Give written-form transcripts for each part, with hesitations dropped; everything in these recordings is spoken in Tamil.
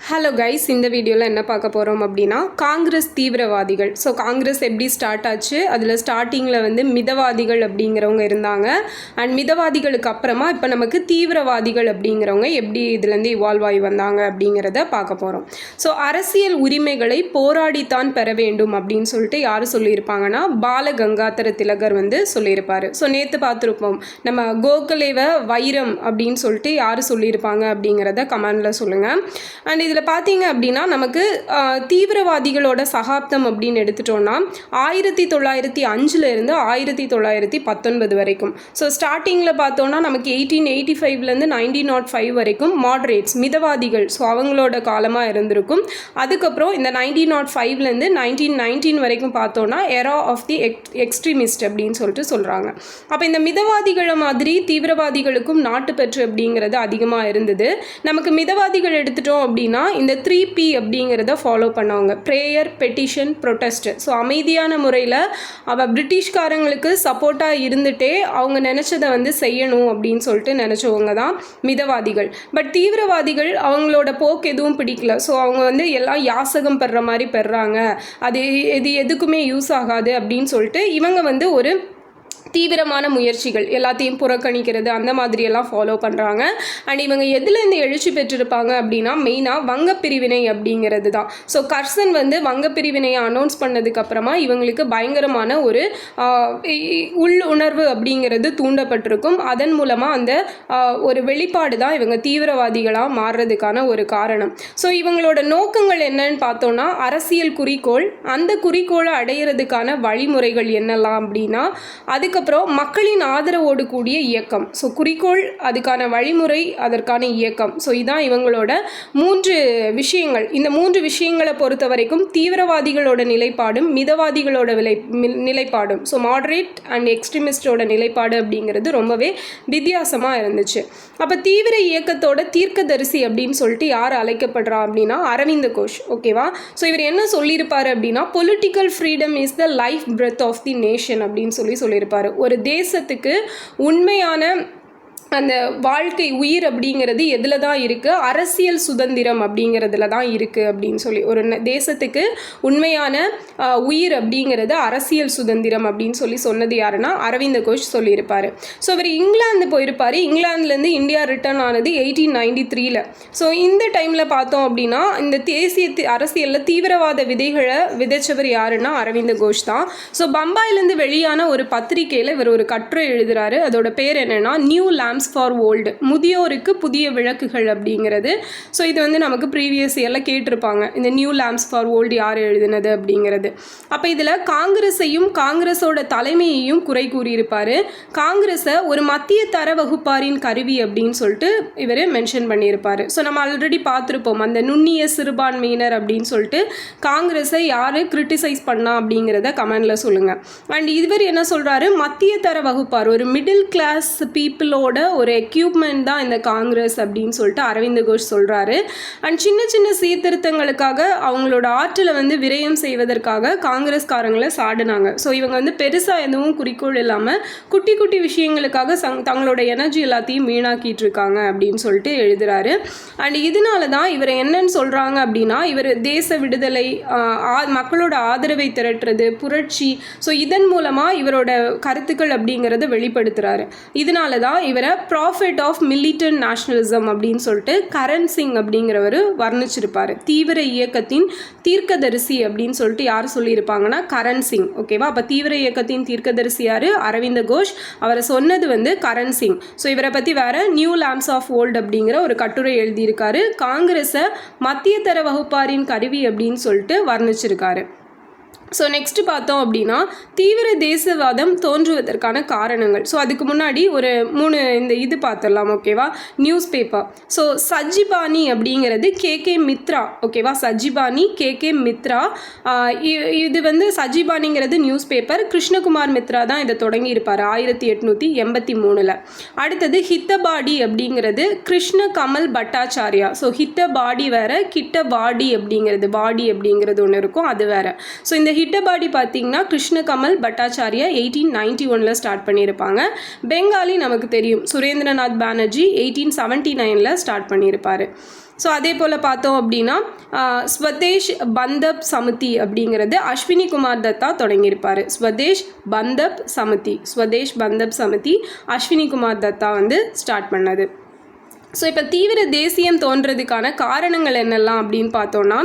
ஹலோ கைஸ், இந்த வீடியோவில் என்ன பார்க்க போகிறோம் அப்படின்னா காங்கிரஸ் தீவிரவாதிகள். ஸோ காங்கிரஸ் எப்படி ஸ்டார்ட் ஆச்சு, அதில் ஸ்டார்டிங்கில் வந்து மிதவாதிகள் அப்படிங்கிறவங்க இருந்தாங்க. அண்ட் மிதவாதிகளுக்கு அப்புறமா இப்போ நமக்கு தீவிரவாதிகள் அப்படிங்கிறவங்க எப்படி இதுலேருந்து இவால்வ் ஆகி வந்தாங்க அப்படிங்கிறத பார்க்க போகிறோம். ஸோ அரசியல் உரிமைகளை போராடித்தான் பெற வேண்டும் அப்படின்னு சொல்லிட்டு யார் சொல்லியிருப்பாங்கன்னா பால கங்காதர திலகர் வந்து சொல்லியிருப்பார். ஸோ நேற்று பார்த்துருப்போம், நம்ம கோகலேவ வைரம் அப்படின்னு சொல்லிட்டு யார் சொல்லியிருப்பாங்க அப்படிங்கிறத கமெண்டில் சொல்லுங்கள். அண்ட் இதில் பார்த்தீங்க அப்படின்னா நமக்கு தீவிரவாதிகளோட சகாப்தம் அப்படின்னு எடுத்துட்டோம்னா 1905 1919 வரைக்கும். ஸோ ஸ்டார்டிங்கில் பார்த்தோன்னா நமக்கு 1885 1905 வரைக்கும் மாடரேட்ஸ் மிதவாதிகள், ஸோ அவங்களோட காலமாக இருந்திருக்கும். அதுக்கப்புறம் இந்த 1905 1919 வரைக்கும் பார்த்தோன்னா எரா ஆஃப் தி எக்ஸ்ட்ரீமிஸ்ட் அப்படின்னு சொல்லிட்டு சொல்கிறாங்க. அப்போ இந்த மிதவாதிகளை மாதிரி தீவிரவாதிகளுக்கும் நாட்டுப்பற்று அப்படிங்கிறது அதிகமாக இருந்தது. நமக்கு மிதவாதிகள் எடுத்துட்டோம் அப்படின்னா இந்த 3P அப்படிங்கிறத ஃபாலோ பண்ணவங்க, ப்ரேயர், பெட்டிஷன், ப்ரொட்டஸ்ட். ஸோ அமைதியான முறையில் பிரிட்டிஷ்காரங்களுக்கு சப்போர்ட்டாக இருந்துகிட்டே அவங்க நினச்சதை வந்து செய்யணும் அப்படின்னு சொல்லிட்டு நினச்சவங்க தான் மிதவாதிகள். பட் தீவிரவாதிகள் அவங்களோட போக்கு எதுவும் பிடிக்கல. ஸோ அவங்க வந்து எல்லாம் யாசகம் பெறுற மாதிரி பெறுறாங்க, அது எதுக்குமே யூஸ் ஆகாது அப்படின்னு சொல்லிட்டு இவங்க வந்து ஒரு தீவிரமான முயற்சிகள் எல்லாத்தையும் புறக்கணிக்கிறது அந்த மாதிரியெல்லாம் ஃபாலோ பண்ணுறாங்க. அண்ட் இவங்க எதுலேருந்து எழுச்சி பெற்றிருப்பாங்க அப்படின்னா மெயினாக வங்கப்பிரிவினை அப்படிங்கிறது தான். ஸோ கர்சன் வந்து வங்கப்பிரிவினையை அனௌன்ஸ் பண்ணதுக்கப்புறமா இவங்களுக்கு பயங்கரமான ஒரு உள் உணர்வு அப்படிங்கிறது தூண்டப்பட்டிருக்கும். அதன் மூலமாக அந்த ஒரு வெளிப்பாடு தான் இவங்க தீவிரவாதிகளாக மாறுறதுக்கான ஒரு காரணம். ஸோ இவங்களோட நோக்கங்கள் என்னன்னு பார்த்தோன்னா அரசியல் குறிக்கோள், அந்த குறிக்கோளை அடையிறதுக்கான வழிமுறைகள் என்னெல்லாம் அப்படின்னா அதுக்கப்புறம் மக்களின் ஆதரவோடு கூடிய இயக்கம். ஸோ குறிக்கோள், அதுக்கான வழிமுறை, அதற்கான இயக்கம். ஸோ இதான் இவங்களோட 3 விஷயங்கள். இந்த 3 விஷயங்களை பொறுத்த வரைக்கும் தீவிரவாதிகளோட நிலைப்பாடும் மிதவாதிகளோட நிலைப்பாடும், ஸோ மாடரேட் அண்ட் எக்ஸ்ட்ரீமிஸ்டோட நிலைப்பாடு அப்படிங்கிறது ரொம்பவே வித்தியாசமாக இருந்துச்சு. அப்போ தீவிர இயக்கத்தோட தீர்க்கதரிசி அப்படின்னு சொல்லிட்டு யார் அழைக்கப்படுறா அப்படின்னா அரவிந்த் கோஷ். ஓகேவா? ஸோ இவர் என்ன சொல்லியிருப்பார் அப்படின்னா political freedom is the life breath of the nation அப்படின்னு சொல்லியிருப்பார். ஒரு தேசத்துக்கு உண்மையான அந்த வாழ்க்கை உயிர் அப்படிங்கிறது எதில் தான் இருக்குது, அரசியல் சுதந்திரம் அப்படிங்கிறதுல தான் இருக்குது அப்படின்னு சொல்லி. ஒரு தேசத்துக்கு உண்மையான உயிர் அப்படிங்கிறது அரசியல் சுதந்திரம் அப்படின்னு சொல்லி சொன்னது யாருன்னா அரவிந்த் கோஷ் சொல்லியிருப்பார். ஸோ இவர் இங்கிலாந்து போயிருப்பார். இங்கிலாந்துலேருந்து இந்தியா ரிட்டர்ன் ஆனது 1893. ஸோ இந்த டைமில் பார்த்தோம் அப்படின்னா இந்த தேசிய அரசியலில் தீவிரவாத விதைகளை விதைச்சவர் யாருன்னா அரவிந்த் கோஷ் தான். ஸோ பம்பாயிலேருந்து வெளியான ஒரு பத்திரிகையில் இவர் ஒரு கட்டுரை எழுதுகிறாரு. அதோட பேர் என்னென்னா நியூ லேம்ப்ஸ் ஃபார் ஓல்டு, முதியோருக்கு புதிய விளக்குகள் அப்படிங்கிறது. ஸோ இது வந்து நமக்கு ப்ரீவியஸ் இயரில் கேட்டிருப்பாங்க, இந்த நியூ லேம்ப்ஸ் ஃபார் ஓல்டு யார் எழுதினது அப்படிங்கிறது. அப்போ இதில் காங்கிரஸையும் காங்கிரஸோட தலைமையையும் குறை கூறியிருப்பார். காங்கிரஸை ஒரு மத்திய தர வகுப்பாரின் கருவி அப்படின்னு சொல்லிட்டு இவர் மென்ஷன் பண்ணியிருப்பார். ஸோ நம்ம ஆல்ரெடி பார்த்துருப்போம், அந்த நுண்ணிய சிறுபான்மையினர் அப்படின்னு சொல்லிட்டு காங்கிரஸை யார் கிரிட்டிசைஸ் பண்ணா அப்படிங்கிறத கமெண்டில் சொல்லுங்கள். அண்ட் இவர் என்ன சொல்கிறாரு, மத்திய தர வகுப்பார், ஒரு மிடில் கிளாஸ் பீப்புளோட ஒரு எக்யூப்மெண்ட் தான் இந்த காங்கிரஸ் அப்படின்னு சொல்லிட்டு அரவிந்த் கோஷ் சொல்கிறாரு. அண்ட் சின்ன சின்ன சீர்திருத்தங்களுக்காக அவங்களோட ஆற்றலை வந்து விரயம் செய்வதற்காக காங்கிரஸ்காரங்களை சாடினாங்க. ஸோ இவங்க வந்து பெருசாக எதுவும் குறிக்கோள் இல்லாமல் குட்டி குட்டி விஷயங்களுக்காக தங்களோட எனர்ஜி எல்லாத்தையும் வீணாக்கிட்டு இருக்காங்க அப்படின்னு சொல்லிட்டு எழுதுகிறாரு. அண்ட் இதனால தான் இவர் என்னன்னு சொல்கிறாங்க அப்படின்னா இவர் தேச விடுதலை, மக்களோட ஆதரவை திரட்டுறது, புரட்சி, ஸோ இதன் மூலமாக இவரோட கருத்துக்கள் அப்படிங்கிறத வெளிப்படுத்துகிறாரு. இதனால தான் இவரை ப்ராஃபிட் ஆஃப் மிலிட்டன்ட் நேஷனலிசம் அப்படின்னு சொல்லிட்டு கரண் சிங் அப்படிங்கிறவர் வர்ணிச்சிருப்பார். தீவிர இயக்கத்தின் தீர்க்கதரிசி அப்படின்னு சொல்லிட்டு யார் சொல்லியிருப்பாங்கன்னா கரண் சிங். ஓகேவா? அப்போ தீவிர இயக்கத்தின் தீர்க்கதரிசி யார்? அரவிந்த் கோஷ். அவரை சொன்னது வந்து கரண் சிங். ஸோ இவரை பற்றி வேறு நியூ லேம்ப்ஸ் ஆஃப் ஓல்டு அப்படிங்கிற ஒரு கட்டுரை எழுதியிருக்காரு. காங்கிரஸை மத்திய தர வகுப்பாரின் கருவி அப்படின்னு சொல்லிட்டு வர்ணிச்சிருக்காரு. ஸோ நெக்ஸ்ட்டு பார்த்தோம் அப்படின்னா தீவிர தேசவாதம் தோன்றுவதற்கான காரணங்கள். ஸோ அதுக்கு முன்னாடி ஒரு 3 இந்த இது பார்த்துடலாம். ஓகேவா? News paper. ஸோ சஜிபானி அப்படிங்கிறது KK மித்ரா. ஓகேவா? சஜிபானி KK மித்ரா. இது வந்து சஜிபானிங்கிறது நியூஸ் பேப்பர். கிருஷ்ணகுமார் மித்ரா தான் இதை தொடங்கியிருப்பார் 1883. அடுத்தது ஹித்தபாடி அப்படிங்கிறது கிருஷ்ண கமல் பட்டாச்சாரியா. ஸோ ஹித்தபாடி வேறு, கிட்டபாடி அப்படிங்கிறது பாடி அப்படிங்கிறது ஒன்று இருக்கும், அது வேறு. ஸோ இந்த ஹிட்டபாடி பார்த்தீங்கன்னா கிருஷ்ண கமல் பட்டாச்சாரியா 1891 ஸ்டார்ட் பண்ணியிருப்பாங்க. பெங்காலி நமக்கு தெரியும், சுரேந்திரநாத் பானர்ஜி 1879 ஸ்டார்ட் பண்ணியிருப்பார். ஸோ அதே போல் பார்த்தோம் அப்படின்னா ஸ்வதேஷ் பந்தப் சமிதி அப்படிங்கிறது அஸ்வினி குமார் தத்தா தொடங்கியிருப்பார். ஸ்வதேஷ் பந்தப் சமிதி அஸ்வினி குமார் தத்தா வந்து ஸ்டார்ட் பண்ணது. ஸோ இப்போ தீவிர தேசியம் தோன்றதுக்கான காரணங்கள் என்னெல்லாம் அப்படின்னு பார்த்தோன்னா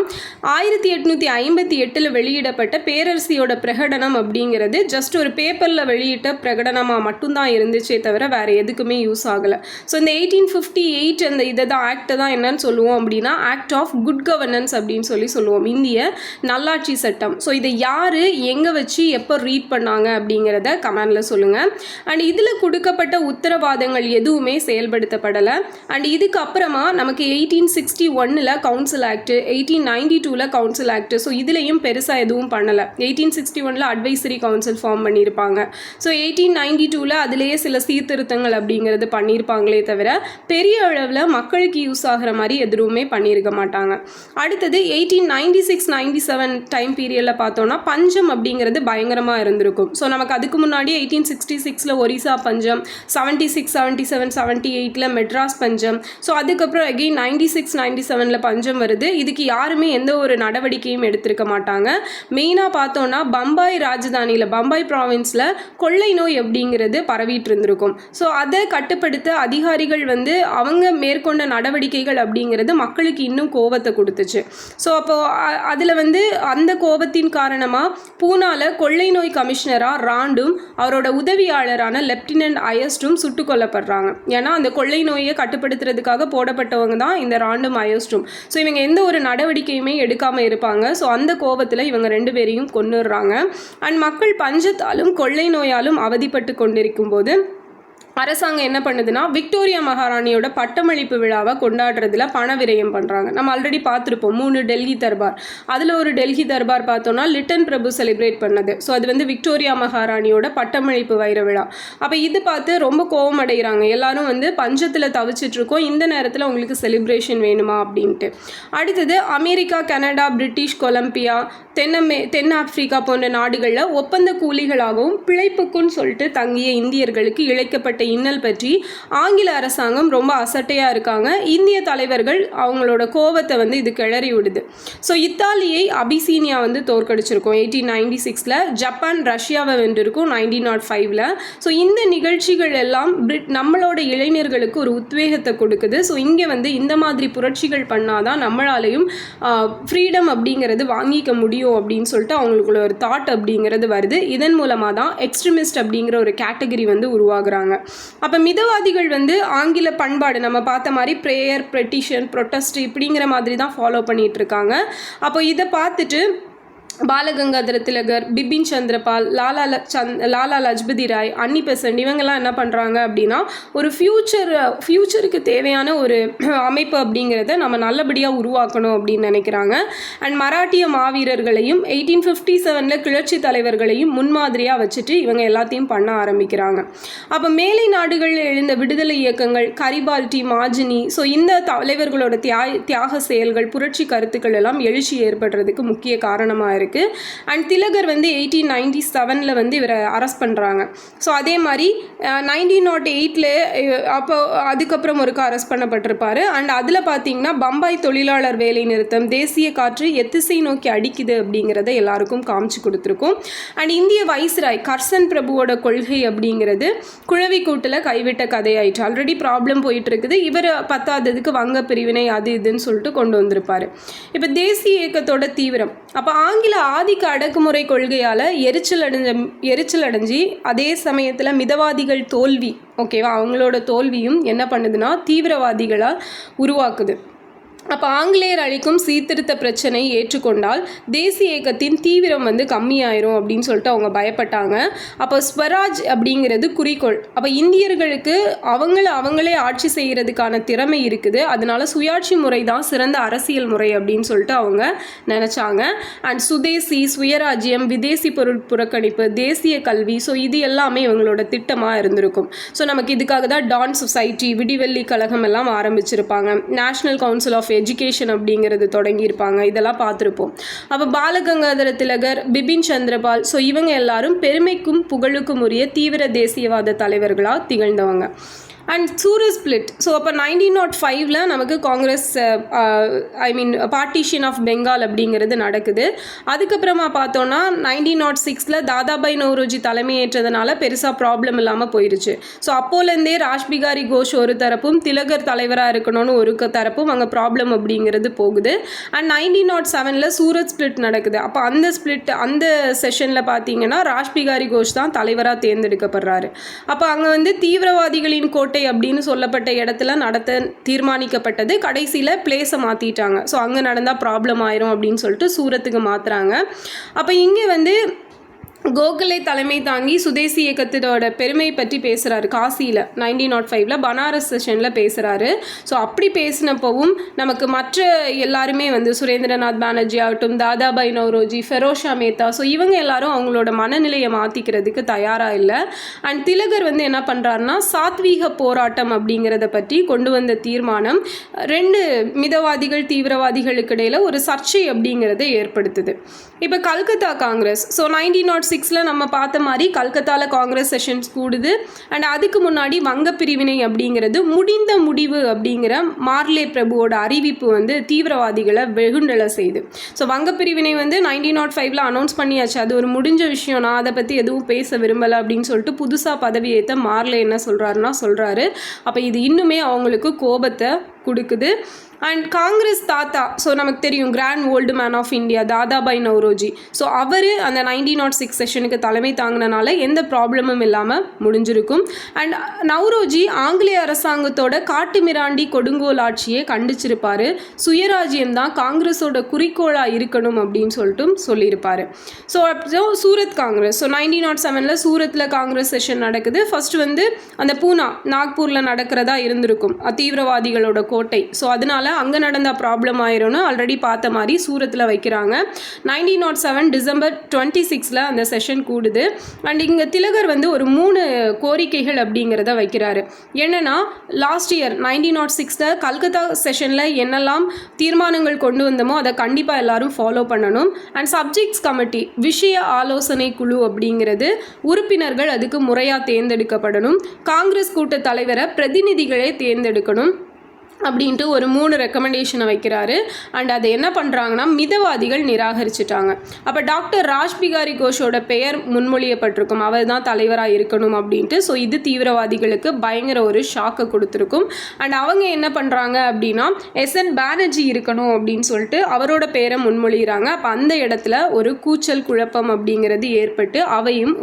1858 வெளியிடப்பட்ட பேரரசியோட பிரகடனம் அப்படிங்கிறது ஜஸ்ட் ஒரு பேப்பரில் வெளியிட்ட பிரகடனமாக மட்டும்தான் இருந்துச்சே தவிர வேறு எதுக்குமே யூஸ் ஆகலை. ஸோ இந்த 1858 அந்த இதை தான் ஆக்டை தான் என்னன்னு சொல்லுவோம் அப்படின்னா ஆக்ட் ஆஃப் குட் கவர்னன்ஸ் அப்படின்னு சொல்லுவோம், இந்திய நல்லாட்சி சட்டம். ஸோ இதை யார் எங்கே வச்சு எப்போ ரீட் பண்ணாங்க அப்படிங்கிறத கமெண்டில் சொல்லுங்கள். அண்ட் இதில் கொடுக்கப்பட்ட உத்தரவாதங்கள் எதுவுமே செயல்படுத்தப்படலை. அண்ட் இதுக்கு அப்புறமா நமக்கு 1861 council act, 1892 council act. So இதுலேயும் பெருசாக எதுவும் பண்ணலை. 1861 அட்வைசரி கவுன்சில் ஃபார்ம் பண்ணியிருப்பாங்க. ஸோ 1892 அதிலேயே சில சீர்திருத்தங்கள் அப்படிங்கிறது பண்ணியிருப்பாங்களே தவிர பெரிய அளவில் மக்களுக்கு யூஸ் ஆகிற மாதிரி எதுவுமே பண்ணியிருக்க மாட்டாங்க. அடுத்தது 1896-97 டைம் பீரியடில் பார்த்தோன்னா பஞ்சம் அப்படிங்கிறது பயங்கரமாக இருந்திருக்கும். ஸோ நமக்கு அதுக்கு முன்னாடி 1866 ஒரிசா பஞ்சம், 76, 77, 78 மெட்ராஸ் பஞ்சம். ஸோ அதுக்கப்புறம் அகெயின் 96-97 பஞ்சம் வருது. இதுக்கு யாருமே எந்த ஒரு நடவடிக்கையும் எடுத்திருக்க மாட்டாங்க. மெயினாக பார்த்தோன்னா பம்பாய் ராஜதானியில், பம்பாய் ப்ராவின்ஸில் கொள்ளை நோய் அப்படிங்கிறது பரவிட்டு இருந்திருக்கும். ஸோ அதை கட்டுப்படுத்த அதிகாரிகள் வந்து அவங்க மேற்கொண்ட நடவடிக்கைகள் அப்படிங்கிறது மக்களுக்கு இன்னும் கோபத்தை கொடுத்துச்சு. ஸோ அப்போது அதில் வந்து அந்த கோபத்தின் காரணமாக பூனாவில் கொள்ளை நோய் கமிஷனராக ராண்டும் அவரோட உதவியாளரான லெப்டினன்ட் அயஸ்டும் சுட்டுக் கொல்லப்படுறாங்க. ஏன்னா அந்த கொள்ளை நோயை கட்டுப்படுத்துறதுக்காக போடப்பட்டவங்க தான் இந்த ராண்டும் அயஸ்டும். ஸோ இவங்க எந்த ஒரு நடவடிக்கையுமே எடுக்காமல் இருப்பாங்க. ஸோ அந்த கோபத்தில் இவங்க 2 பேரையும் கொன்னுடுறாங்க. அண்ட் மக்கள் பஞ்சத்தாலும் கொள்ளை நோயாலும் அவதிப்பட்டு கொண்டிருக்கும் போது அரசாங்கம் என்ன பண்ணுதுன்னா விக்டோரியா மகாராணியோட பட்டமளிப்பு விழாவை கொண்டாடுறதுல பண விரயம் பண்ணுறாங்க. நம்ம ஆல்ரெடி பார்த்துருப்போம் 3 டெல்லி தர்பார். அதில் ஒரு டெல்லி தர்பார் பார்த்தோன்னா லிட்டன் பிரபு செலிப்ரேட் பண்ணது. ஸோ அது வந்து விக்டோரியா மகாராணியோட பட்டமளிப்பு வைர விழா. அப்போ இது பார்த்து ரொம்ப கோபம் அடைகிறாங்க. எல்லாரும் வந்து பஞ்சத்தில் தவிச்சிட்ருக்கோம், இந்த நேரத்தில் உங்களுக்கு செலிப்ரேஷன் வேணுமா அப்படின்ட்டு. அடுத்தது அமெரிக்கா, கனடா, பிரிட்டிஷ் கொலம்பியா, தென் ஆப்பிரிக்கா போன்ற நாடுகளில் ஒப்பந்த கூலிகளாகவும் பிழைப்புக்குன்னு சொல்லிட்டு தங்கிய இந்தியர்களுக்கு இழைக்கப்பட்ட இன்னல் பற்றி ஆங்கில அரசாங்கம் ரொம்ப அசட்டையாக இருக்காங்க. இந்திய தலைவர்கள் அவங்களோட கோபத்தை வந்து இது கிளறி விடுது. ஸோ இத்தாலியை அபிசீனியா வந்து தோற்கடிச்சிருக்கோம் 1896. ஜப்பான் ரஷ்யாவை வென்றிருக்கும் 1905. ஸோ இந்த நிகழ்ச்சிகள் எல்லாம் நம்மளோட இளைஞர்களுக்கு ஒரு உத்வேகத்தை கொடுக்குது. ஸோ இங்கே வந்து இந்த மாதிரி புரட்சிகள் பண்ணாதான் நம்மளாலையும் ஃப்ரீடம் அப்படிங்கிறது வாங்கிக்க முடியும் அப்படின்னு சொல்லிட்டு அவங்களுக்குள்ள ஒரு தாட் அப்படிங்கிறது வருது. இதன் மூலமாக தான் எக்ஸ்ட்ரீமிஸ்ட் அப்படிங்கிற ஒரு கேட்டகரி வந்து உருவாகுறாங்க. அப்போ மிதவாதிகள் வந்து ஆங்கில பண்பாடு நம்ம பார்த்த மாதிரி ப்ரேயர், பெட்டிஷன், ப்ரொட்டஸ்ட் இப்படிங்கிற மாதிரி தான் ஃபாலோ பண்ணிகிட்டு இருக்காங்க. அப்போ இதை பார்த்துட்டு பாலகங்காதர திலகர், பிபின் சந்திரபால், லாலா லஜ்பதி ராய், அன்னி பெசன்ட் இவங்கெல்லாம் என்ன பண்ணுறாங்க அப்படின்னா ஒரு ஃப்யூச்சருக்கு தேவையான ஒரு அமைப்பு அப்படிங்கிறத நம்ம நல்லபடியாக உருவாக்கணும் அப்படின்னு நினைக்கிறாங்க. அண்ட் மராட்டிய மாவீரர்களையும் 1857 கிளர்ச்சி தலைவர்களையும் முன்மாதிரியாக வச்சுட்டு இவங்க எல்லாத்தையும் பண்ண ஆரம்பிக்கிறாங்க. அப்போ மேலை நாடுகளில் எழுந்த விடுதலை இயக்கங்கள், கரிபால்டி, மாஜினி, ஸோ இந்த தலைவர்களோட தியாக செயல்கள், புரட்சி கருத்துக்கள் எல்லாம் எழுச்சி ஏற்படுறதுக்கு முக்கிய காரணமாக இருக்குது. அண்ட் திலகர் வந்து 1897 வந்து இவரை அரெஸ்ட் பண்ணுறாங்க. ஸோ அதே மாதிரி 1908 அப்போ அதுக்கப்புறம் ஒருக்கா அரெஸ்ட் பண்ணப்பட்டிருப்பார். அண்ட் அதில் பார்த்தீங்கன்னா பம்பாய் தொழிலாளர் வேலை நிறுத்தம், தேசிய காற்று எத்திசை நோக்கி அடிக்குது அப்படிங்கிறத எல்லாருக்கும் காமிச்சு கொடுத்துருக்கும். அண்ட் இந்திய வைஸ்ராய் கர்சன் பிரபுவோட கொள்கை அப்படிங்கிறது குழவி கூட்டில் கைவிட்ட கதையாயிற்று. ஆல்ரெடி ப்ராப்ளம் போயிட்டு இருக்குது. இவர் பத்தாததுக்கு வங்க பிரிவினை அது இதுன்னு சொல்லிட்டு கொண்டு வந்திருப்பார். இப்போ தேசிய இயக்கத்தோட தீவிரம், அப்போ ஆங்கில ஆதிக்க அடக்குமுறை கொள்கையால் எரிச்சல் அடைஞ்சி அதே சமயத்தில் மிதவாதிகள் தோல்வி, ஓகேவா, அவங்களோட தோல்வியும் என்ன பண்ணுதுன்னா தீவிரவாதிகளாக உருவாக்குது. அப்போ ஆங்கிலேயர் அளிக்கும் சீர்திருத்த பிரச்சனை ஏற்றுக்கொண்டால் தேசிய இயக்கத்தின் தீவிரம் வந்து கம்மியாயிரும் அப்படின்னு சொல்லிட்டு அவங்க பயப்பட்டாங்க. அப்போ ஸ்வராஜ் அப்படிங்கிறது குறிக்கோள். அப்போ இந்தியர்களுக்கு அவங்களே ஆட்சி செய்கிறதுக்கான திறமை இருக்குது, அதனால சுயாட்சி முறை தான் சிறந்த அரசியல் முறை அப்படின்னு சொல்லிட்டு அவங்க நினச்சாங்க. அண்ட் சுதேசி, சுயராஜ்யம், விதேசி பொருள் புறக்கணிப்பு, தேசிய கல்வி, ஸோ இது எல்லாமே இவங்களோட திட்டமாக இருந்திருக்கும். ஸோ நமக்கு இதுக்காக தான் டான் சொசைட்டி, விடிவெள்ளி கழகம் எல்லாம் ஆரம்பிச்சிருப்பாங்க. நேஷனல் கவுன்சில் ஆஃப் எஜுகேஷன் அப்படிங்கிறது தொடங்கியிருப்பாங்க. இதெல்லாம் பார்த்துருப்போம். அப்போ பாலகங்காதர திலகர், பிபின் சந்திரபால், ஸோ இவங்க எல்லாரும் பெருமைக்கும் புகழுக்கும் உரிய தீவிர தேசியவாத தலைவர்களாக திகழ்ந்தவங்க. And Surat split. ஸோ அப்போ 1905 நமக்கு காங்கிரஸ் பார்ட்டிஷன் ஆஃப் பெங்கால் அப்படிங்கிறது நடக்குது. அதுக்கப்புறமா பார்த்தோன்னா 1906 தாதாபாய் நௌரோஜி தலைமையேற்றதுனால பெருசாக ப்ராப்ளம் இல்லாமல் போயிடுச்சு. ஸோ அப்போலேருந்தே ராஜ்பிகாரி கோஷ் ஒரு தரப்பும் திலகர் தலைவராக இருக்கணும்னு ஒரு தரப்பும் அங்கே ப்ராப்ளம் அப்படிங்கிறது போகுது. அண்ட் 1907 சூரத் ஸ்பிளிட் நடக்குது. அப்போ அந்த செஷனில் பார்த்தீங்கன்னா ராஜ்பிகாரி கோஷ் தான் தலைவராக தேர்ந்தெடுக்கப்படுறாரு. அப்போ அங்கே வந்து தீவிரவாதிகளின் கோட்டை அப்படின்னு சொல்லப்பட்ட இடத்துல நடத்த தீர்மானிக்கப்பட்டது. கடைசியில் பிளேஸை மாற்றிட்டாங்க. ஸோ அங்கே நடந்தால் ப்ராப்ளம் ஆயிரும் அப்படின்னு சொல்லிட்டு சூரத்துக்கு மாற்றுறாங்க. அப்போ இங்கே வந்து கோகலே தலைமை தாங்கி சுதேசி இயக்கத்தோட பெருமை பற்றி பேசுகிறாரு. காசியில் 1905 பனாரஸ் செஷனில் பேசுகிறாரு. ஸோ அப்படி பேசினப்பவும் நமக்கு மற்ற எல்லாருமே வந்து சுரேந்திரநாத் பானர்ஜி ஆகட்டும், தாதாபாய் நௌரோஜி, ஃபெரோஷா மேத்தா, ஸோ இவங்க எல்லாரும் அவங்களோட மனநிலையை மாற்றிக்கிறதுக்கு தயாராக இல்லை. அண்ட் திலகர் வந்து என்ன பண்ணுறாருனா சாத்வீக போராட்டம் அப்படிங்கிறத பற்றி கொண்டு வந்த தீர்மானம் 2 மிதவாதிகள் தீவிரவாதிகளுக்கு இடையில் ஒரு சர்ச்சை அப்படிங்கிறத ஏற்படுத்துது. இப்போ கல்கத்தா காங்கிரஸ். ஸோ 1906 நம்ம பார்த்த மாதிரி கல்கத்தாவில் காங்கிரஸ் செஷன்ஸ் கூடுது. அண்ட் அதுக்கு முன்னாடி வங்க பிரிவினை அப்படிங்கிறது முடிந்த முடிவு அப்படிங்கிற மார்லே பிரபுவோட அறிவிப்பு வந்து தீவிரவாதிகளை வெகுண்டலை செய்யுது. ஸோ வங்க பிரிவினை வந்து 1905 அனௌன்ஸ் பண்ணியாச்சு, அது ஒரு முடிஞ்ச விஷயம், நான் அதை பற்றி எதுவும் பேச விரும்பலை அப்படின்னு சொல்லிட்டு புதுசாக பதவி ஏற்ற மார்லே என்ன சொல்கிறாரு. அப்போ இது இன்னுமே அவங்களுக்கு கோபத்தை கொடுக்குது. அண்ட் காங்கிரஸ் தாத்தா, ஸோ நமக்கு தெரியும் grand old man of India Dadabhai Naoroji. So அவர் அந்த 1906 செஷனுக்கு தலைமை தாங்கினால எந்த ப்ராப்ளமும் இல்லாமல் முடிஞ்சிருக்கும். அண்ட் நௌரோஜி ஆங்கிலேய அரசாங்கத்தோட காட்டுமிராண்டி கொடுங்கோல் ஆட்சியை கண்டிச்சிருப்பார். சுயராஜ்யம் தான் காங்கிரஸோட குறிக்கோளாக இருக்கணும் அப்படின்னு சொல்லியிருப்பார். ஸோ அப்புறம் சூரத் காங்கிரஸ். ஸோ 1907 சூரத்தில் காங்கிரஸ் செஷன் நடக்குது. ஃபர்ஸ்ட் வந்து அந்த பூனா நாக்பூரில் நடக்கிறதா இருந்திருக்கும், தீவிரவாதிகளோட கோட்டை. ஸோ அதனால அங்கே நடந்த ப்ராப்ளம் ஆயிரும்னு ஆல்ரெடி பார்த்த மாதிரி சூரத்தில் வைக்கிறாங்க. 1907 டிசம்பர் 26 அந்த செஷன் கூடுது. அண்ட் இங்கே திலகர் வந்து ஒரு 3 கோரிக்கைகள் அப்படிங்கிறத வைக்கிறாரு. என்னென்னா லாஸ்ட் இயர் 1906 கல்கத்தா செஷனில் என்னெல்லாம் தீர்மானங்கள் கொண்டு வந்தோமோ அதை கண்டிப்பாக எல்லாரும் ஃபாலோ பண்ணணும். அண்ட் சப்ஜெக்ட்ஸ் கமிட்டி விஷய ஆலோசனை குழு அப்படிங்கிறது உறுப்பினர்கள் அதுக்கு முறையாக தேர்ந்தெடுக்கப்படணும். காங்கிரஸ் கூட்ட தலைவரை பிரதிநிதிகளே தேர்ந்தெடுக்கணும் அப்படின்ட்டு ஒரு 3 ரெக்கமெண்டேஷனை வைக்கிறாரு. அண்ட் அதை என்ன பண்ணுறாங்கன்னா மிதவாதிகள் நிராகரிச்சிட்டாங்க. அப்போ டாக்டர் ராஜ்பிகாரி கோஷோட பெயர் முன்மொழியப்பட்டிருக்கும், அவர் தான் தலைவராக இருக்கணும் அப்படின்ட்டு. ஸோ இது தீவிரவாதிகளுக்கு பயங்கர ஒரு ஷாக்கை கொடுத்துருக்கும். அண்ட் அவங்க என்ன பண்ணுறாங்க அப்படின்னா எஸ்என் பானர்ஜி இருக்கணும் அப்படின்னு சொல்லிட்டு அவரோட பெயரை முன்மொழிகிறாங்க. அப்போ அந்த இடத்துல ஒரு கூச்சல் குழப்பம் அப்படிங்கிறது ஏற்பட்டு அவையும்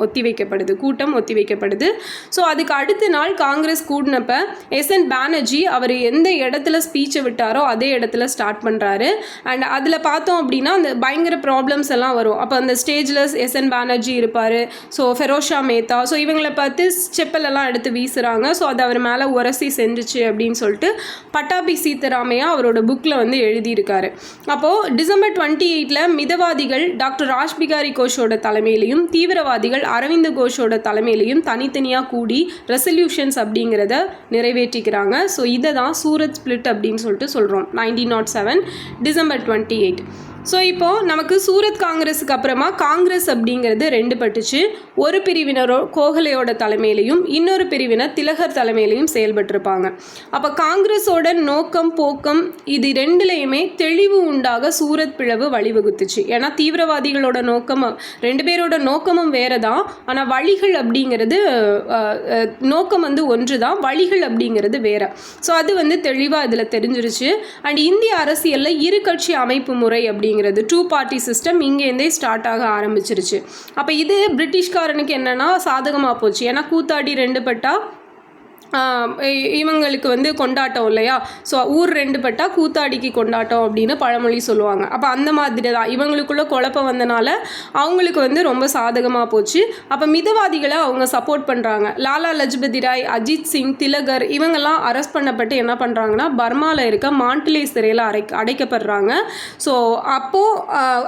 கூட்டம் ஒத்தி வைக்கப்படுது. ஸோ அதுக்கு அடுத்த நாள் காங்கிரஸ் கூடினப்ப எஸ்என் பானர்ஜி அவர் எந்த இடத்துல ஸ்பீச்சை விட்டாரோ அதே இடத்துல ஸ்டார்ட் பண்ணுறாரு. அண்ட் அதில் பார்த்தோம் அப்படின்னா அந்த பயங்கர ப்ராப்ளம்ஸ் எல்லாம் வரும். அப்போ அந்த ஸ்டேஜில் எஸ்என் பானர்ஜி இருப்பார். ஸோ ஃபெரோஷா மேத்தா, ஸோ இவங்களை பார்த்து செப்பலெல்லாம் எடுத்து வீசுகிறாங்க. ஸோ அது அவர் மேலே உரசி செஞ்சிச்சு அப்படின்னு சொல்லிட்டு பட்டாபி சீதாராமையா அவரோட புக்கில் வந்து எழுதியிருக்காரு. அப்போது டிசம்பர் 28 மிதவாதிகள் டாக்டர் ராஜ்பிகாரி கோஷோட தலைமையிலையும் தீவிரவாதிகள் அரவிந்த் கோஷோட தலைமையிலையும் தனித்தனியாக கூடி ரெசல்யூஷன்ஸ் அப்படிங்கிறத நிறைவேற்றிக்கிறாங்க. ஸோ இதை தான் சூரத் ஸ்பிளிட் அப்படின்னு சொல்லிட்டு சொல்கிறோம். 1907 டிசம்பர் 28. ஸோ இப்போது நமக்கு சூரத் காங்கிரஸுக்கு அப்புறமா காங்கிரஸ் அப்படிங்கிறது 2 பட்டுச்சு. ஒரு பிரிவினரோ கோகலையோட தலைமையிலையும் இன்னொரு பிரிவினர் திலகர் தலைமையிலையும் செயல்பட்டிருப்பாங்க. அப்போ காங்கிரஸோட நோக்கம் போக்கம் இது 2லையுமே தெளிவு உண்டாக சூரத் பிளவு வழிவகுத்துச்சு. ஏன்னா தீவிரவாதிகளோட நோக்கம் 2 பேரோட நோக்கமும் வேறு தான், ஆனால் வழிகள் அப்படிங்கிறது நோக்கம் வந்து ஒன்று தான், வழிகள் அப்படிங்கிறது வேறு. ஸோ அது வந்து தெளிவாக இதில் தெரிஞ்சிருச்சு. அண்ட் இந்திய அரசியலில் 2 கட்சி அமைப்பு முறை அப்படிங்கிறது 2 பார்ட்டி சிஸ்டம் இங்கேருந்தே ஸ்டார்ட் ஆக ஆரம்பிச்சிருச்சு. அப்போ இது பிரிட்டிஷ்காரனுக்கு என்னென்னா சாதகமாக போச்சு. ஏன்னா கூத்தாடி 2 பட்டா இவங்களுக்கு வந்து கொண்டாட்டம் இல்லையா. ஸோ ஊர் 2 பட்டா கூத்தாடிக்கு கொண்டாட்டம் அப்படின்னு பழமொழி சொல்லுவாங்க. அப்போ அந்த மாதிரி தான் இவங்களுக்குள்ள குழப்பம் வந்தனால அவங்களுக்கு வந்து ரொம்ப சாதகமாக போச்சு. அப்போ மிதவாதிகளை அவங்க சப்போர்ட் பண்ணுறாங்க. லாலா லஜ்பதி ராய், அஜித் சிங், திலகர் இவங்கெல்லாம் அரெஸ்ட் பண்ணப்பட்டு என்ன பண்ணுறாங்கன்னா பர்மாவில் இருக்க மாண்டிலே சிறையில் அடைக்கப்படுறாங்க. ஸோ அப்போது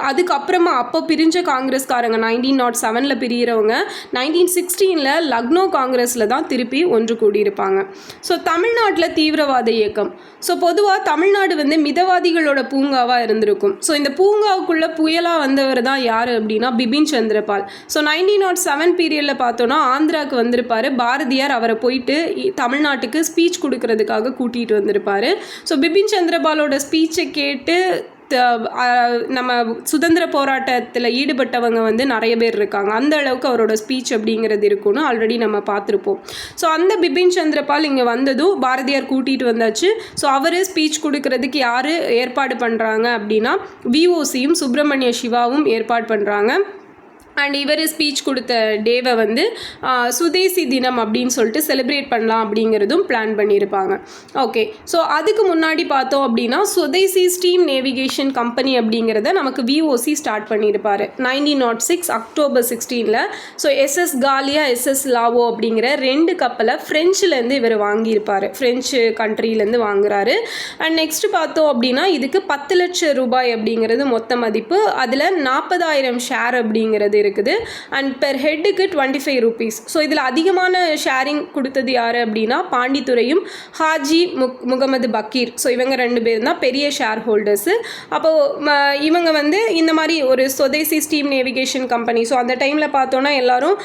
அதுக்கப்புறமா அப்போ பிரிஞ்ச காங்கிரஸ்காரங்க 1907 பிரிகிறவங்க 1916 லக்னோ காங்கிரஸில் தான் திருப்பி ஒன்று கூடியிருப்பாங்க. பண்ணியிருப்பாங்க. ஸோ தமிழ்நாட்டில் தீவிரவாத இயக்கம். ஸோ பொதுவாக தமிழ்நாடு வந்து மிதவாதிகளோட பூங்காவாக இருந்திருக்கும். ஸோ இந்த பூங்காவுக்குள்ளே புயலாக வந்தவர் தான் யார் அப்படின்னா பிபின் சந்திரபால். ஸோ 1907 பீரியடில் பார்த்தோன்னா ஆந்திராவுக்கு வந்திருப்பார். பாரதியார் அவரை போயிட்டு தமிழ்நாட்டுக்கு ஸ்பீச் கொடுக்கறதுக்காக கூட்டிகிட்டு வந்திருப்பார். ஸோ பிபின் சந்திரபாலோட ஸ்பீச்சை கேட்டு நம்ம சுதந்திர போராட்டத்தில் ஈடுபட்டவங்க வந்து நிறைய பேர் இருக்காங்க. அந்த அளவுக்கு அவரோட ஸ்பீச் அப்படிங்கிறது இருக்குன்னு ஆல்ரெடி நம்ம பார்த்துருப்போம். ஸோ அந்த பிபின் சந்திரபால் இங்கே வந்ததும் பாரதியார் கூட்டிகிட்டு வந்தாச்சு. ஸோ அவர் ஸ்பீச் கொடுக்கறதுக்கு யார் ஏற்பாடு பண்ணுறாங்க அப்படின்னா விஓசியும் சுப்பிரமணிய சிவாவும் ஏற்பாடு பண்ணுறாங்க. அண்ட் இவர் ஸ்பீச் கொடுத்த டேவை வந்து சுதேசி தினம் அப்படின்னு சொல்லிட்டு செலிப்ரேட் பண்ணலாம் அப்படிங்கிறதும் பிளான் பண்ணியிருப்பாங்க. ஓகே, ஸோ அதுக்கு முன்னாடி பார்த்தோம் அப்படின்னா சுதேசி ஸ்டீம் நேவிகேஷன் கம்பெனி அப்படிங்கிறத நமக்கு விஓசி ஸ்டார்ட் பண்ணியிருப்பார் 1906 அக்டோபர் 16. ஸோ எஸ்எஸ் காலியா எஸ்எஸ் லாவோ அப்படிங்கிற 2 கப்பலை ஃப்ரெஞ்சுலேருந்து இவர் வாங்கியிருப்பார். ஃப்ரெஞ்சு கண்ட்ரிலேருந்து வாங்குறாரு. அண்ட் நெக்ஸ்ட் பார்த்தோம் அப்படின்னா இதுக்கு 10 லட்சம் ரூபாய் அப்படிங்கிறது மொத்த மதிப்பு. அதில் 40,000 ஷேர் அப்படிங்கிறது இருக்குது. அண்ட் பெர் ஹெட்டுக்கு 25 rupees. ஸோ இதில் அதிகமான ஷேரிங் கொடுத்தது யார் அப்படின்னா பாண்டித்துரையும் ஹாஜி முகமது பக்கீர். ஸோ இவங்க 2 பேர் தான் பெரிய ஷேர் ஹோல்டர்ஸு. அப்போது இவங்க வந்து இந்த மாதிரி ஒரு சுதேசி ஸ்டீம் நேவிகேஷன் கம்பெனி. ஸோ அந்த டைமில் பார்த்தோன்னா எல்லாரும்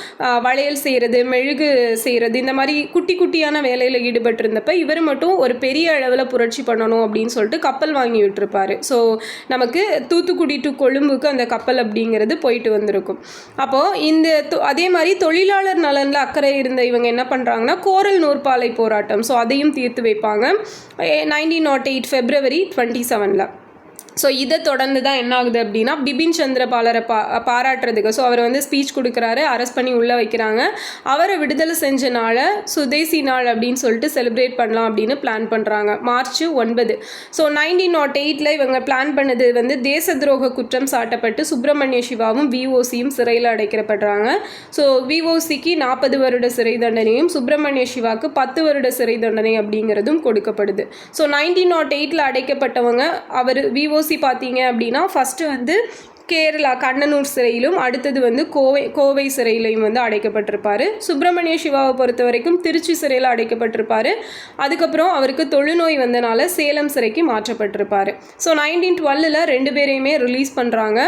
வளையல் செய்கிறது, மெழுகு செய்கிறது, இந்த மாதிரி குட்டி குட்டியான வேலையில் ஈடுபட்டிருந்தப்ப இவர் மட்டும் ஒரு பெரிய அளவில் புரட்சி பண்ணணும் அப்படின்னு சொல்லிட்டு கப்பல் வாங்கி விட்டுருப்பார். ஸோ நமக்கு தூத்துக்குடி டு கொழும்புக்கு அந்த கப்பல் அப்படிங்கிறது போயிட்டு வந்திருக்கும். அப்போது இந்த அதே மாதிரி தொழிலாளர் நலனில் அக்கறை இருந்த இவங்க என்ன பண்ணுறாங்கன்னா கோரல் நூற்பாலை போராட்டம். ஸோ அதையும் தீர்த்து வைப்பாங்க 1908 February 27. ஸோ இதை தொடர்ந்து தான் என்ன ஆகுது அப்படின்னா பிபின் சந்திரபாலரை பாராட்டுறதுக்கு ஸோ அவர் வந்து ஸ்பீச் கொடுக்குறாரு, அரெஸ்ட் பண்ணி உள்ளே வைக்கிறாங்க. அவரை விடுதலை செஞ்ச நாளை சுதேசி நாள் அப்படின்னு சொல்லிட்டு செலிப்ரேட் பண்ணலாம் அப்படின்னு பிளான் பண்ணுறாங்க March 9. ஸோ 1908 இவங்க பிளான் பண்ணது வந்து தேச துரோக குற்றம் சாட்டப்பட்டு சுப்பிரமணிய சிவாவும் விஓசியும் சிறையில் அடைக்கப்படுறாங்க. ஸோ விஓசிக்கு 40 வருட சிறை தண்டனையும் சுப்பிரமணிய சிவாவுக்கு 10 வருட சிறை தண்டனை அப்படிங்கிறதும் கொடுக்கப்படுது. ஸோ 1908 அடைக்கப்பட்டவங்க அவர் விஓசி பார்த்தீங்க அப்படின்னா ஃபஸ்ட்டு வந்து கேரளா கண்ணனூர் சிறையிலும் அடுத்தது வந்து கோவை சிறையிலையும் வந்து அடைக்கப்பட்டிருப்பார். சுப்பிரமணிய சிவாவை பொறுத்த வரைக்கும் திருச்சி சிறையில் அடைக்கப்பட்டிருப்பார். அதுக்கப்புறம் அவருக்கு தொழுநோய் வந்தனால சேலம் சிறைக்கு மாற்றப்பட்டிருப்பார். ஸோ 1912 2 பேரையுமே ரிலீஸ் பண்ணுறாங்க.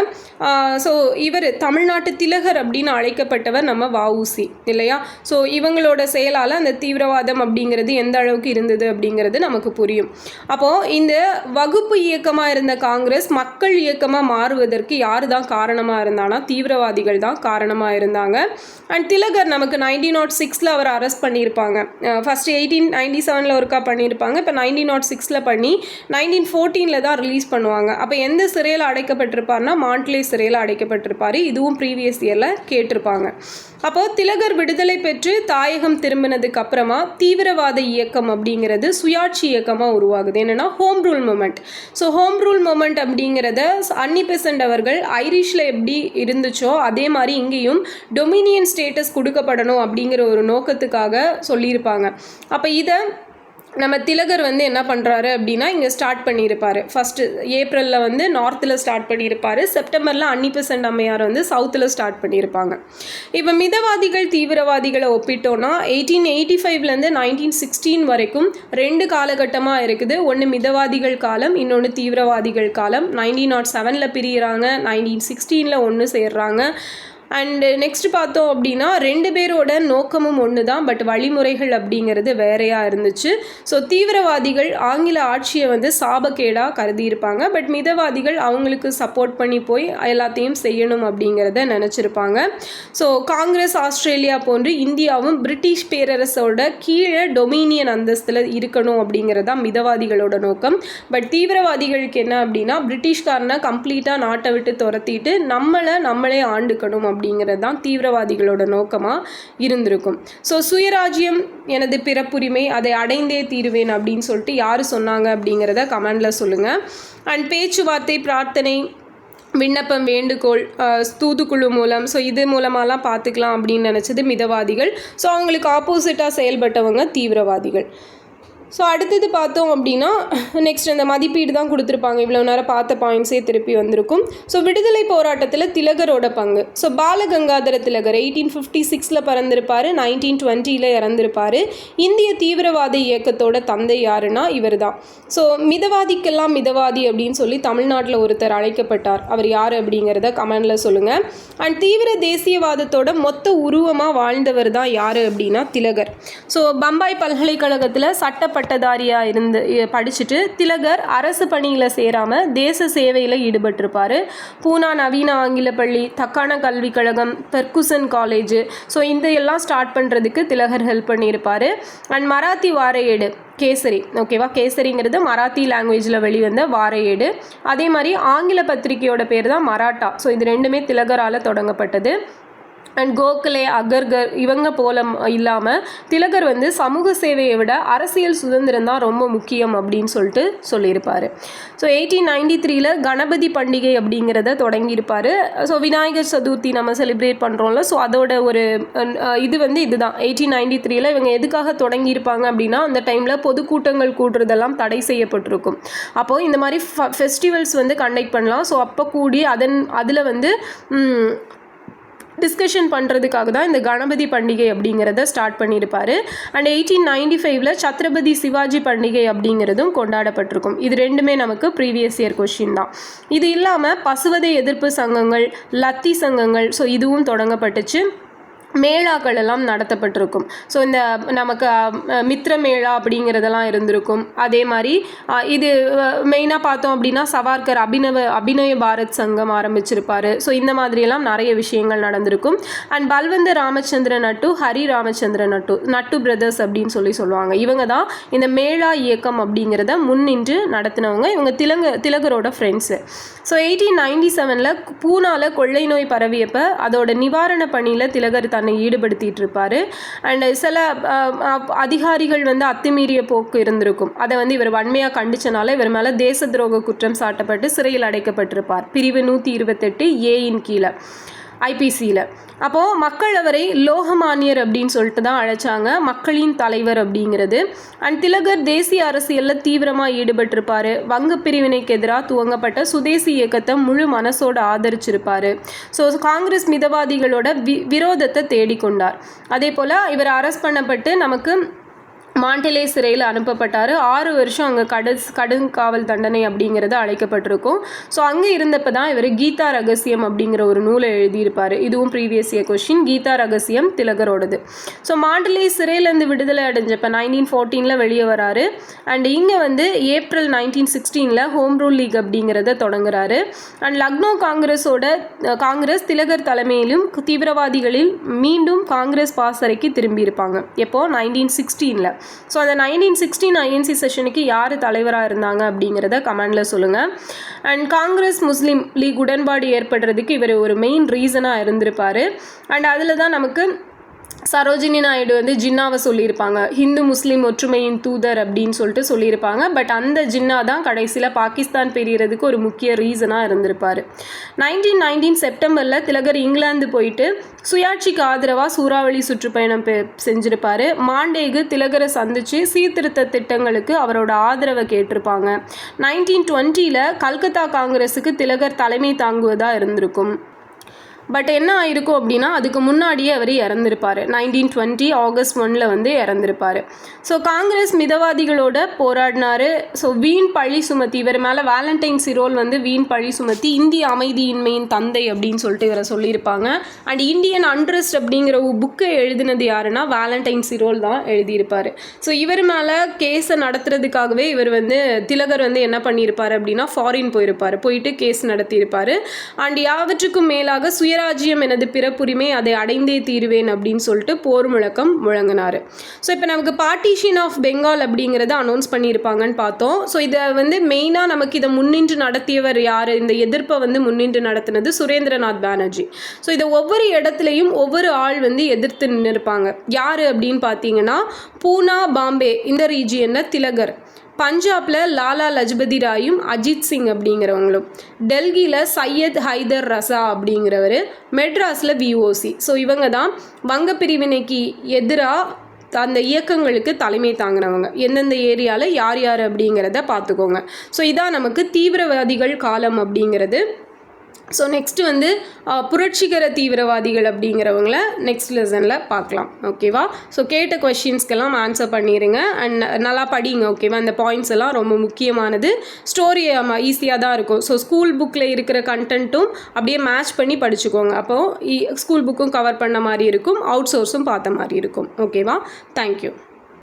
ஸோ இவர் தமிழ்நாட்டு திலகர் அப்படின்னு அழைக்கப்பட்டவர் நம்ம வஉசி இல்லையா. ஸோ இவங்களோட செயலால் அந்த தீவிரவாதம் அப்படிங்கிறது எந்த அளவுக்கு இருந்தது அப்படிங்கிறது நமக்கு புரியும். அப்போது இந்த வகுப்பு இயக்கமாக இருந்த காங்கிரஸ் மக்கள் இயக்கமாக மாறுவதற்கு யார் தான் காரணமாக இருந்தானா தீவிரவாதிகள் தான் காரணமாக இருந்தாங்க. அண்ட் திலகர் நமக்கு 1906 அவர் அரெஸ்ட் பண்ணியிருப்பாங்க. ஃபஸ்ட்டு 1897 ஒருக்கா பண்ணியிருப்பாங்க. இப்போ 1906 பண்ணி 1914 தான் ரிலீஸ் பண்ணுவாங்க. அப்போ எந்த சிறையில் அடைக்கப்பட்டிருப்பார்னா மாண்ட்லே சிறையில் அடைக்கப்பட்டிருப்பார். இதுவும் ப்ரீவியஸ் இயரில் கேட்டிருப்பாங்க. அப்போது திலகர் விடுதலை பெற்று தாயகம் திரும்பினதுக்கு அப்புறமா தீவிரவாத இயக்கம் அப்படிங்கிறது சுயாட்சி இயக்கமாக உருவாகுது. என்னென்னா home rule moment. So home rule moment அப்படிங்கிறத அன்னி பெசன்ட் அவர்கள் ஐரிஷில் எப்படி இருந்துச்சோ அதே மாதிரி இங்கேயும் டொமினியன் ஸ்டேட்டஸ் கொடுக்கப்படணும் அப்படிங்கிற ஒரு நோக்கத்துக்காக சொல்லியிருப்பாங்க. அப்போ இதை நம்ம திலகர் வந்து என்ன பண்ணுறாரு அப்படின்னா இங்கே ஸ்டார்ட் பண்ணியிருப்பார். ஃபஸ்ட்டு ஏப்ரலில் வந்து நார்த்தில் ஸ்டார்ட் பண்ணியிருப்பார். செப்டம்பரில் அன்னி பெசன்ட் அம்மையார் வந்து சவுத்தில் ஸ்டார்ட் பண்ணியிருப்பாங்க. இப்போ மிதவாதிகள் தீவிரவாதிகளை ஒப்பிட்டோன்னா 1885 1916 வரைக்கும் 2 காலகட்டமாக இருக்குது. ஒன்று மிதவாதிகள் காலம், இன்னொன்று தீவிரவாதிகள் காலம். 1907 பிரிகிறாங்க, 1916 ஒன்று சேர்றாங்க. அண்டு நெக்ஸ்ட் பார்த்தோம் அப்படின்னா 2 பேரோட நோக்கமும் ஒன்று தான், பட் வழிமுறைகள் அப்படிங்கிறது வேறையாக இருந்துச்சு. ஸோ தீவிரவாதிகள் ஆங்கில ஆட்சியை வந்து சாபக்கேடாக கருதியிருப்பாங்க. பட் மிதவாதிகள் அவங்களுக்கு சப்போர்ட் பண்ணி போய் எல்லாத்தையும் செய்யணும் அப்படிங்கிறத நினச்சிருப்பாங்க. ஸோ காங்கிரஸ் ஆஸ்திரேலியா போன்று இந்தியாவும் பிரிட்டிஷ் பேரரசோட கீழே டொமினியன் அந்தஸ்தில் இருக்கணும் அப்படிங்கிறது தான் மிதவாதிகளோட நோக்கம். பட் தீவிரவாதிகளுக்கு என்ன அப்படின்னா பிரிட்டிஷ்காரனை கம்ப்ளீட்டாக நாட்டை விட்டு துரத்திட்டு நம்மளே ஆண்டுக்கணும் அப்படிங்கிறது தான் தீவிரவாதிகளோட நோக்கமாக இருந்திருக்கும். ஸோ சுயராஜ்யம் எனது பிறப்புரிமை, அதை அடைந்தே தீருவேன் அப்படின்னு சொல்லிட்டு யார் சொன்னாங்க அப்படிங்கிறத கமெண்டில் சொல்லுங்கள். அண்ட் பேச்சுவார்த்தை, பிரார்த்தனை, விண்ணப்பம், வேண்டுகோள், தூதுக்குழு மூலம், ஸோ இது மூலமாலாம் பார்த்துக்கலாம் அப்படின்னு நினச்சது மிதவாதிகள். ஸோ அவங்களுக்கு ஆப்போசிட்டாக செயல்பட்டவங்க தீவிரவாதிகள். ஸோ அடுத்தது பார்த்தோம் அப்படின்னா நெக்ஸ்ட் அந்த மதிப்பீடு தான் கொடுத்துருப்பாங்க. இவ்வளோ நேரம் பார்த்த பாயிண்ட்ஸே திருப்பி வந்திருக்கும். ஸோ விடுதலை போராட்டத்தில் திலகரோட பங்கு. ஸோ பாலகங்காதர திலகர் 1856 பிறந்திருப்பார், 1920 இறந்திருப்பார். இந்திய தீவிரவாத இயக்கத்தோட தந்தை யாருன்னா இவர் தான். ஸோ மிதவாதிக்கெல்லாம் மிதவாதி அப்படின்னு சொல்லி தமிழ்நாட்டில் ஒருத்தர் அழைக்கப்பட்டார். அவர் யார் அப்படிங்கிறத கமெண்டில் சொல்லுங்கள். அண்ட் தீவிர தேசியவாதத்தோட மொத்த உருவமாக வாழ்ந்தவர் தான் யார் அப்படின்னா திலகர். ஸோ பம்பாய் பல்கலைக்கழகத்தில் சட்ட பட்டதாரியாக இருந்து படிச்சுட்டு திலகர் அரசு பணியில் சேராமல் தேச சேவையில் ஈடுபட்டிருப்பார். பூனா நவீன ஆங்கில பள்ளி, தக்கான கல்விக் கழகம், பெர்குசன் காலேஜ், ஸோ இந்த எல்லாம் ஸ்டார்ட் பண்ணுறதுக்கு திலகர் ஹெல்ப் பண்ணியிருப்பார். அண்ட் மராத்தி வார ஏடு கேசரி, ஓகேவா, கேசரிங்கிறது மராத்தி லாங்குவேஜில் வெளிவந்த வார ஏடு. அதே மாதிரி ஆங்கில பத்திரிகையோட பேர் தான் மராட்டா. ஸோ இது ரெண்டுமே திலகரால் தொடங்கப்பட்டது. அண்ட் கோகலே, அகர்கர் இவங்க போல இல்லாமல் திலகர் வந்து சமூக சேவையை விட அரசியல் சுதந்திரம் தான் ரொம்ப முக்கியம் அப்படின்னு சொல்லிட்டு சொல்லியிருப்பார். ஸோ 1893 கணபதி பண்டிகை அப்படிங்கிறத தொடங்கியிருப்பார். ஸோ விநாயகர் சதுர்த்தி நம்ம செலிப்ரேட் பண்ணுறோம்ல, ஸோ அதோட ஒரு இது வந்து இதுதான் 1893 இவங்க எதுக்காக தொடங்கியிருப்பாங்க அப்படின்னா அந்த டைமில் பொதுக்கூட்டங்கள் கூட்டுறதெல்லாம் தடை செய்யப்பட்டிருக்கும். அப்போது இந்த மாதிரி ஃபெஸ்டிவல்ஸ் வந்து கண்டக்ட் பண்ணலாம். ஸோ அப்போ கூடி அதில் வந்து டிஸ்கஷன் பண்ணுறதுக்காக தான் இந்த கணபதி பண்டிகை அப்படிங்கிறத ஸ்டார்ட் பண்ணியிருப்பார். அண்ட் 1895 சத்ரபதி சிவாஜி பண்டிகை அப்படிங்கிறதும் கொண்டாடப்பட்டிருக்கும். இது ரெண்டுமே நமக்கு ப்ரீவியஸ் இயர் கொஷின் தான். இது இல்லாமல் பசுவதை எதிர்ப்பு சங்கங்கள், லத்தி சங்கங்கள், ஸோ இதுவும் தொடங்கப்பட்டுச்சு. மேளாக்கள் எல்லாம் நடத்தப்பட்டிருக்கும். ஸோ இந்த நமக்கு மித்ர மேளா அப்படிங்கிறதெல்லாம் இருந்திருக்கும். அதே மாதிரி இது மெயினாக பார்த்தோம் அப்படின்னா சவார்கர் அபிநய பாரத் சங்கம் ஆரம்பிச்சிருப்பார். ஸோ இந்த மாதிரியெல்லாம் நிறைய விஷயங்கள் நடந்திருக்கும். அண்ட் பல்வந்த ராமச்சந்திர நட்டு, ஹரி ராமச்சந்திர நட்டு பிரதர்ஸ் அப்படின்னு சொல்லுவாங்க. இவங்க தான் இந்த மேளா இயக்கம் அப்படிங்கிறத முன்னின்று நடத்தினவங்க. இவங்க திலகரோட ஃப்ரெண்ட்ஸு. ஸோ 1897 பூனாவில் கொள்ளை நோய் பரவியப்போ அதோட நிவாரண பணியில் திலகர் தன்னை ஈடுபடுத்திட்டு இருப்பார். அண்ட் சில அதிகாரிகள் வந்து அத்துமீறிய போக்கு இருந்திருக்கும். அதை வந்து இவர் வன்மையாக கண்டிச்சனால இவர் மேலே தேச துரோக குற்றம் சாட்டப்பட்டு சிறையில் அடைக்கப்பட்டிருப்பார். பிரிவு 128A கீழே ஐபிசியில். அப்போது மக்கள் அவரை லோகமானியர் அப்படின்னு சொல்லிட்டு தான் அழைச்சாங்க, மக்களின் தலைவர் அப்படிங்கிறது. அண்ட் திலகர் தேசிய அரசியலில் தீவிரமாக ஈடுபட்டிருப்பார். வங்க பிரிவினைக்கு எதிராக துவங்கப்பட்ட சுதேசி இயக்கத்தை முழு மனசோடு ஆதரிச்சிருப்பார். ஸோ காங்கிரஸ் மிதவாதிகளோட விரோதத்தை தேடிக்கொண்டார். அதே போல் இவர் அரெஸ்ட் பண்ணப்பட்டு நமக்கு மாண்டலே சிறையில் அனுப்பப்பட்டார். 6 வருஷம் அங்கே கடுங்காவல் தண்டனை அப்படிங்கிறது அழைக்கப்பட்டிருக்கும். ஸோ அங்கே இருந்தப்போ தான் இவர் கீதா ரகசியம் அப்படிங்கிற ஒரு நூலை எழுதியிருப்பார். இதுவும் ப்ரீவியஸ் இயர் கொஷின். கீதா ரகசியம் திலகரோடது. ஸோ மாண்டலே சிறையிலேருந்து விடுதலை அடைஞ்சப்போ 1914 வெளியே வராரு. அண்ட் இங்கே வந்து ஏப்ரல் 1916 ஹோம் ரூல் லீக் அப்படிங்கிறத தொடங்குறாரு. அண்ட் லக்னோ காங்கிரஸ் திலகர் தலைமையிலும் தீவிரவாதிகளில் மீண்டும் காங்கிரஸ் பாசறைக்கு திரும்பியிருப்பாங்க. எப்போ 1916. ஸோ அந்த 1916 ஐஎன்சி செஷனுக்கு யார் தலைவராக இருந்தாங்க அப்படிங்கிறத கமெண்டில் சொல்லுங்கள். அண்ட் காங்கிரஸ் முஸ்லீம் லீக் உடன்பாடு ஏற்படுறதுக்கு இவர் ஒரு மெயின் ரீசனாக இருந்திருப்பார். அண்ட் அதில் தான் நமக்கு சரோஜினி நாயுடு வந்து ஜின்னாவை சொல்லியிருப்பாங்க, ஹிந்து முஸ்லீம் ஒற்றுமையின் தூதர் அப்படின்னு சொல்லிட்டு சொல்லியிருப்பாங்க. பட் அந்த ஜின்னா தான் கடைசியில் பாகிஸ்தான் பிரியறதுக்கு ஒரு முக்கிய ரீசனாக இருந்திருப்பார். 1919 செப்டம்பரில் திலகர் இங்கிலாந்து போயிட்டு சுயாட்சிக்கு ஆதரவாக சூறாவளி சுற்றுப்பயணம் செஞ்சுருப்பார். மாண்டேகு திலகரை சந்தித்து சீர்திருத்த திட்டங்களுக்கு அவரோட ஆதரவை கேட்டிருப்பாங்க. 1920 கல்கத்தா காங்கிரஸுக்கு திலகர் தலைமை தாங்குவதாக இருந்திருக்கும். பட் என்ன ஆயிருக்கும் அப்படின்னா அதுக்கு முன்னாடியே அவர் இறந்திருப்பார். 1920 ஆகஸ்ட் 1 வந்து இறந்திருப்பார். ஸோ காங்கிரஸ் மிதவாதிகளோட போராடினார். ஸோ வீண் பழி சுமத்தி இவர் மேலே வேலண்டைன் சிரோல் வந்து வீண் பழி சுமத்தி இந்திய அமைதியின்மையின் தந்தை அப்படின்னு சொல்லிட்டு இவரை சொல்லியிருப்பாங்க. அண்ட் இந்தியன் அண்ட்ரஸ்ட் அப்படிங்கிற புக்கை எழுதினது யாருன்னா வேலண்டைன் சிரோல் தான் எழுதியிருப்பார். ஸோ இவர் மேலே கேஸை நடத்துறதுக்காகவே இவர் வந்து திலகர் வந்து என்ன பண்ணியிருப்பார் அப்படின்னா ஃபாரின் போயிட்டு கேஸ் நடத்தியிருப்பார். அண்ட் யாவற்றுக்கும் மேலாக சுயராஜ்யம் எனது பிறப்புரிமை, அதை அடைந்தே தீருவேன் அப்படின்னு சொல்லிட்டு போர் முழக்கம் முழங்கினார். ஸோ இப்போ நமக்கு பார்ட்டிஷன் ஆஃப் பெங்கால் அப்படிங்கிறத அனௌன்ஸ் பண்ணியிருப்பாங்கன்னு பார்த்தோம். ஸோ இதை வந்து மெயினாக நமக்கு இதை முன்னின்று நடத்தியவர் யார், இந்த எதிர்ப்பை வந்து முன்னின்று நடத்தினது சுரேந்திரநாத் பானர்ஜி. ஸோ இதை ஒவ்வொரு இடத்துலையும் ஒவ்வொரு ஆள் வந்து எதிர்த்து நின்றுருப்பாங்க. யார் அப்படின்னு பார்த்தீங்கன்னா பூனா, பாம்பே இந்த ரீஜியனில் திலகர், பஞ்சாபில் லாலா லஜபதி ராயும் அஜித் சிங் அப்படிங்கிறவங்களும், டெல்லியில் சையத் ஹைதர் ரசா அப்படிங்கிறவர், மெட்ராஸில் விஓசி. ஸோ இவங்க தான் வங்க பிரிவினைக்கு எதிராக அந்த இயக்கங்களுக்கு தலைமை தாங்கினவங்க, எந்தெந்த ஏரியாவில் யார் யார் அப்படிங்கிறத பார்த்துக்கோங்க. ஸோ இதான் நமக்கு தீவிரவாதிகள் காலம் அப்படிங்கிறது. ஸோ நெக்ஸ்ட்டு வந்து புரட்சிகர தீவிரவாதிகள் அப்படிங்கிறவங்கள நெக்ஸ்ட் லெசனில் பார்க்கலாம். ஓகேவா? ஸோ கேட்ட கொஷின்ஸ்க்கெல்லாம் ஆன்சர் பண்ணிடுங்க அண்ட் நல்லா படிங்க. ஓகேவா? அந்த பாயிண்ட்ஸ் எல்லாம் ரொம்ப முக்கியமானது. ஸ்டோரி ஈஸியாக தான் இருக்கும். ஸோ ஸ்கூல் புக்கில் இருக்கிற கண்டென்ட்டும் அப்படியே மேட்ச் பண்ணி படிச்சுக்கோங்க. அப்போது ஸ்கூல் புக்கும் கவர் பண்ண மாதிரி இருக்கும், அவுட் சோர்ஸும் பார்த்த மாதிரி இருக்கும். ஓகேவா? தேங்க்யூ.